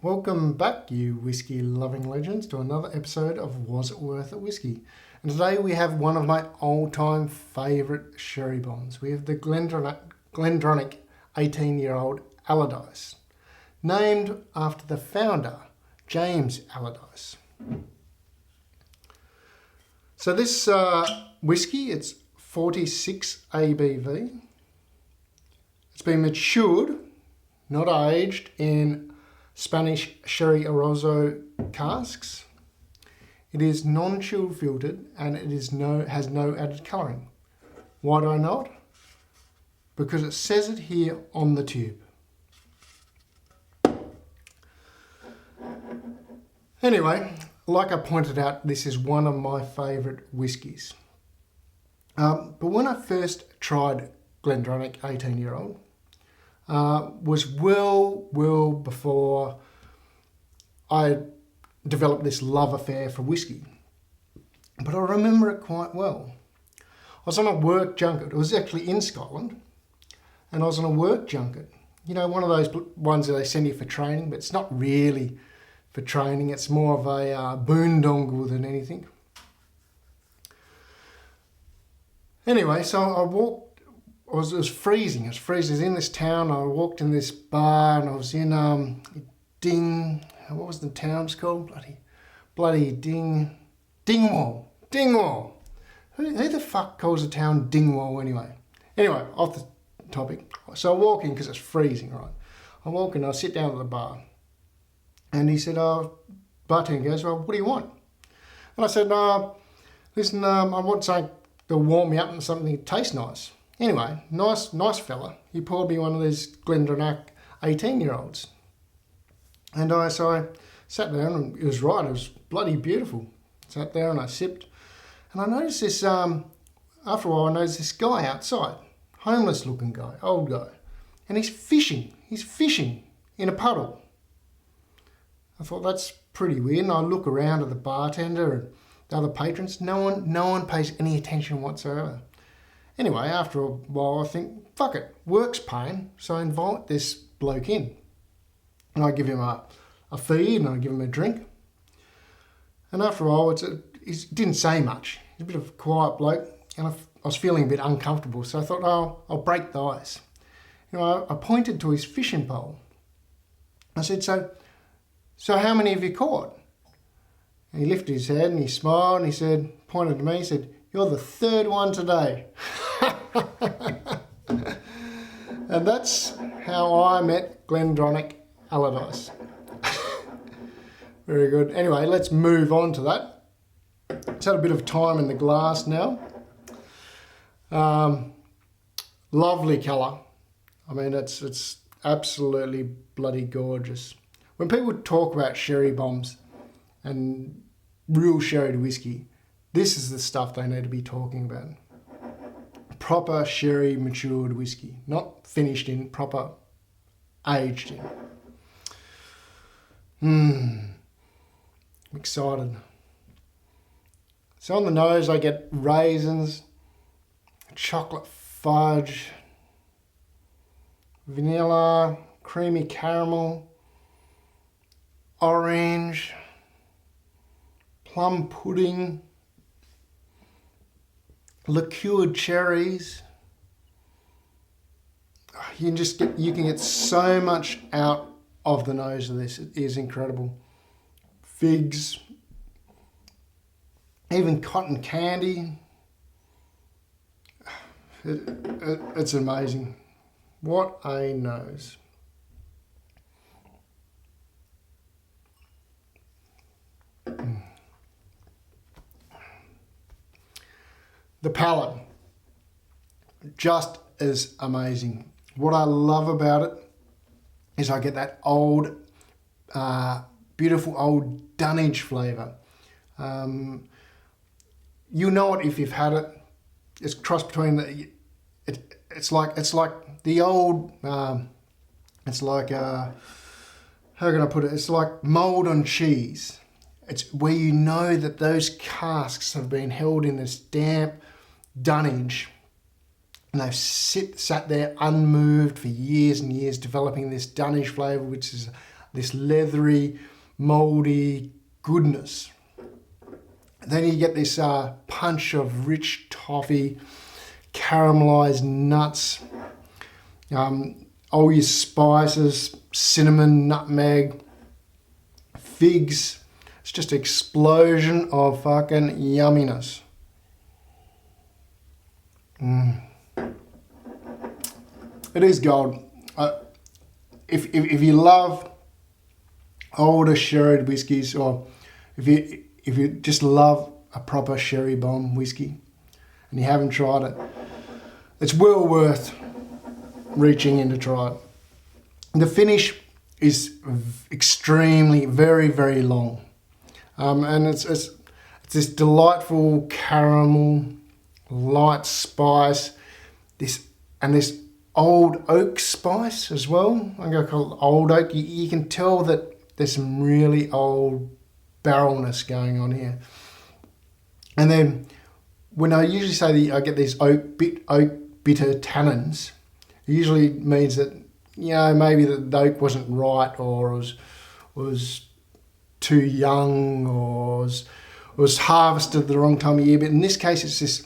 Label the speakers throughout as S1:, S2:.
S1: Welcome back, you whiskey-loving legends, to another episode of Was It Worth It Whiskey. And today we have one of my all-time favourite sherry bombs. We have the GlenDronach 18-year-old Allardice, named after the founder, James Allardice. So this whiskey, it's 46 ABV. It's been matured, not aged, in Spanish sherry Arozo casks. It is non-chill filtered and it has no added colouring. Why do I know it? Because it says it here on the tube. Anyway, like I pointed out, this is one of my favourite whiskies. But when I first tried GlenDronach 18-year-old, was well before I developed this love affair for whiskey. But I remember it quite well. I was on a work junket. It was actually in Scotland. And I was on a work junket. You know, one of those ones that they send you for training, but it's not really for training. It's more of a boondoggle than anything. Anyway, so I walked. It was freezing. It was freezing. I was in this town. I walked in this bar and I was in what was the town's called? Bloody Dingwall. Who the fuck calls a town Dingwall anyway? Anyway, off the topic. So I walk in because it's freezing, right? I walk in, I sit down at the bar. And he said, bartender goes, well, what do you want? And I said, listen, I want something to warm me up and something that tastes nice. Anyway, nice fella. He poured me one of these GlenDronach 18-year-olds. And so I sat down and it was right, it was bloody beautiful. Sat there and I sipped. And I noticed this, after a while I noticed this guy outside, homeless looking guy, old guy. And he's fishing in a puddle. I thought that's pretty weird. And I look around at the bartender and the other patrons. No one pays any attention whatsoever. Anyway, after a while I think, fuck it, work's paying, so I invite this bloke in. And I give him a feed and I give him a drink. And after a while, he didn't say much. He's a bit of a quiet bloke, and I was feeling a bit uncomfortable, so I thought, I'll break the ice. You know, I pointed to his fishing pole. I said, so how many have you caught? And he lifted his head and he smiled and he said, pointed to me, he said, you're the third one today. And that's how I met GlenDronach Allardice. Very good. Anyway, let's move on to that. It's had a bit of time in the glass now. Lovely colour. I mean, it's absolutely bloody gorgeous. When people talk about sherry bombs and real sherry whiskey, this is the stuff they need to be talking about. Proper sherry matured whiskey, not finished in, proper aged in. I'm excited. So on the nose I get raisins, chocolate fudge, vanilla, creamy caramel, orange, plum pudding, liqueured cherries. You can get so much out of the nose of this. It is incredible. Figs, even cotton candy. It's amazing. What a nose. The palate, just as amazing. What I love about it is I get that old, beautiful old dunnage flavour. You know it if you've had it. It's crossed between it's like the old. It's like how can I put it? It's like mould on cheese. It's where you know that those casks have been held in this damp dunnage and they've sat there unmoved for years and years developing this dunnage flavour, which is this leathery, mouldy goodness. Then you get this punch of rich toffee, caramelized nuts, all your spices, cinnamon, nutmeg, figs. It's just an explosion of fucking yumminess. It is gold. If you love older sherry whiskies, or if you just love a proper sherry bomb whiskey and you haven't tried it, it's well worth reaching in to try it. The finish is extremely, very, very long. And it's this delightful caramel, light spice, this old oak spice as well. I'm going to call it old oak. You can tell that there's some really old barrelness going on here. And then when I usually say I get these oak bitter tannins, it usually means that, you know, maybe the oak wasn't right, or was too young, or was harvested the wrong time of year. But in this case, it's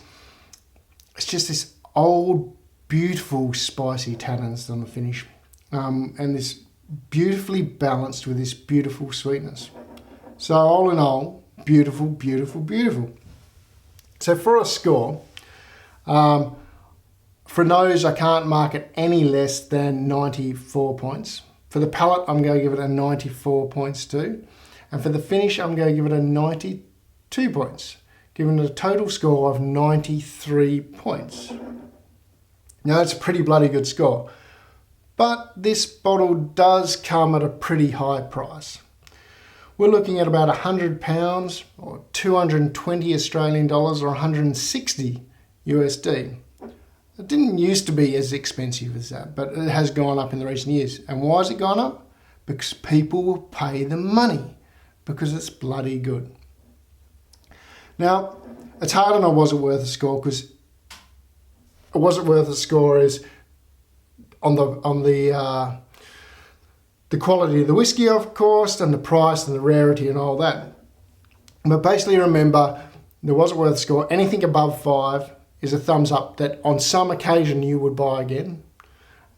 S1: just this old, beautiful, spicy tannins on the finish, and this beautifully balanced with this beautiful sweetness. So all in all, beautiful, beautiful, beautiful. So for a score, for nose, I can't mark it any less than 94 points. For the palate, I'm going to give it a 94 points too. And for the finish, I'm going to give it a 92 points, giving it a total score of 93 points. Now, that's a pretty bloody good score. But this bottle does come at a pretty high price. We're looking at about £100 or 220 Australian dollars or 160 USD. It didn't used to be as expensive as that, but it has gone up in the recent years. And why has it gone up? Because people will pay the money, because it's bloody good. Now, it's hard to know was it worth a score, because it wasn't worth a score is on the quality of the whiskey, of course, and the price and the rarity and all that. But basically remember, there wasn't worth a score. Anything above 5 is a thumbs up that on some occasion you would buy again.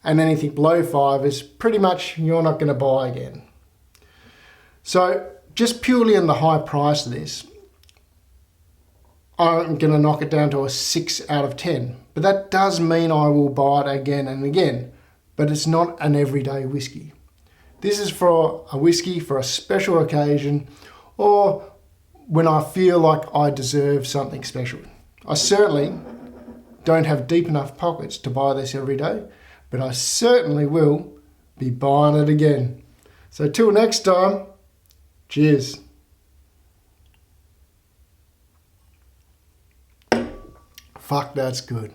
S1: And anything below 5 is pretty much you're not going to buy again. So just purely on the high price of this, I'm going to knock it down to a 6 out of 10. But that does mean I will buy it again and again. But it's not an everyday whiskey. This is for a whiskey for a special occasion, or when I feel like I deserve something special. I certainly don't have deep enough pockets to buy this every day, but I certainly will be buying it again. So till next time, cheers. Fuck, that's good.